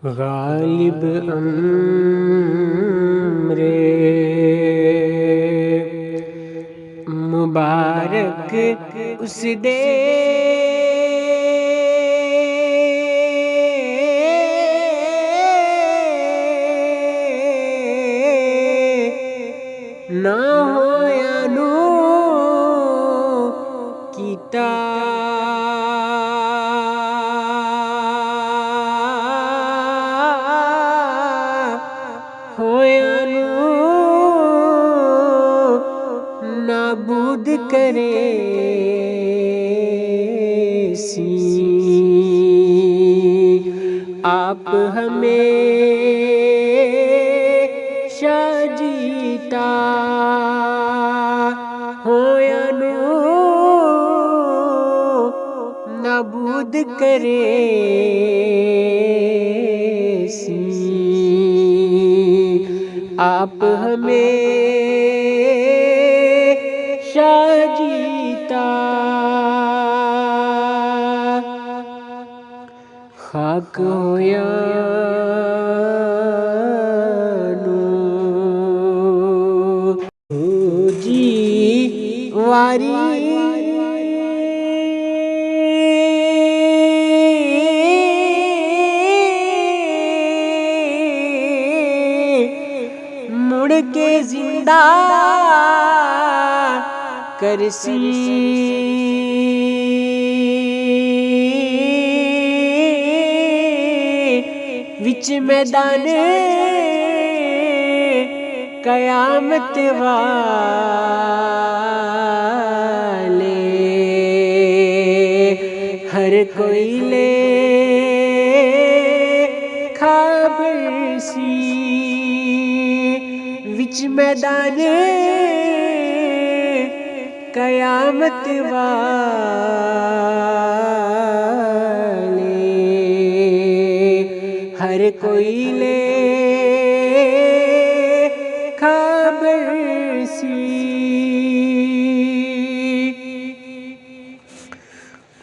गालिब अम्रे मुबारक उस दे ना होया नू कीता होया नू नाबूद करे सी आप हमें जीता होया नू नाबूद करे सी आप हमें जीता खाक होया जी वारी मुड़ के जिंदा करसी विच मैदान कयामत वाले हर कोई ले खबर सी विच मैदान कयामत वाले हर कोई ले खबर सी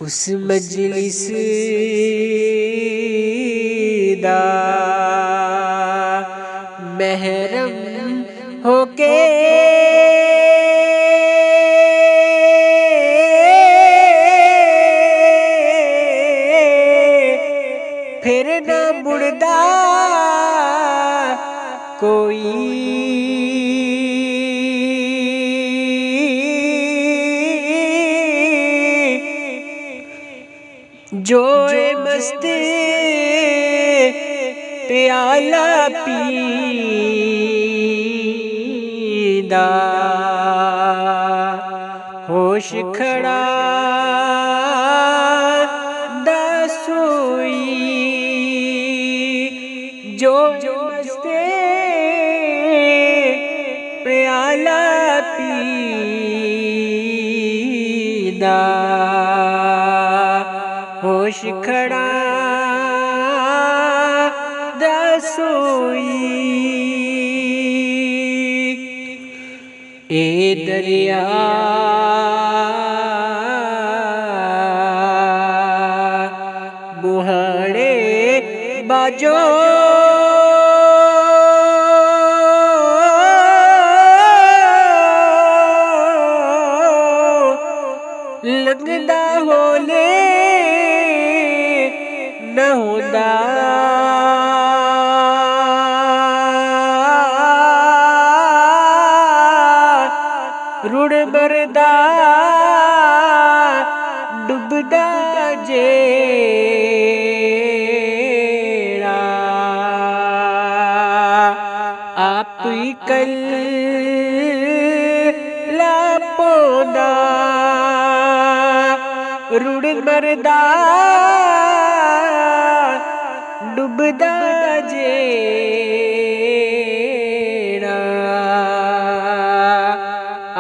उस मजलिस दा महरम होके फिर ना मुड़दा कोई जो मस्त प्याला पीदा होश खड़ा दसोई जो मस्त प्याला पीदा होश खड़ा दसोई ए दरिया बुहाड़े बाजो लगदा होले न होदा रुड़ मरदा डुबदा जेड़ा आप ही कल लापोदा रुड़ मरदा डुबदा जेड़ा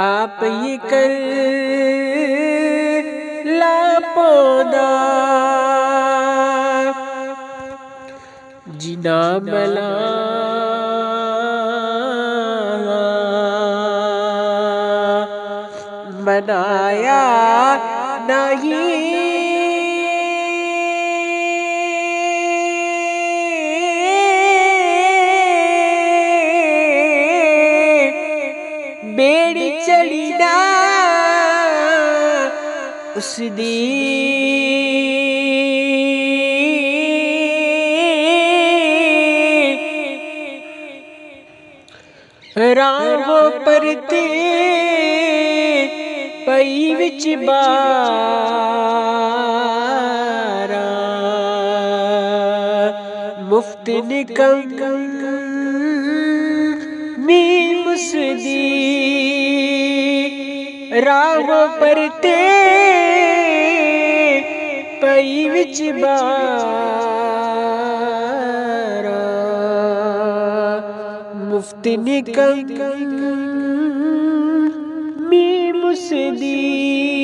आप ही कल लापोदा जिना मला मनाया नहीं चढ़ी ना उस दी रावो परते पई विच बारा मुफ्त निकम मी मुसदी रावो परते पई विच बारा मुफ्त निकम मी मुसदी।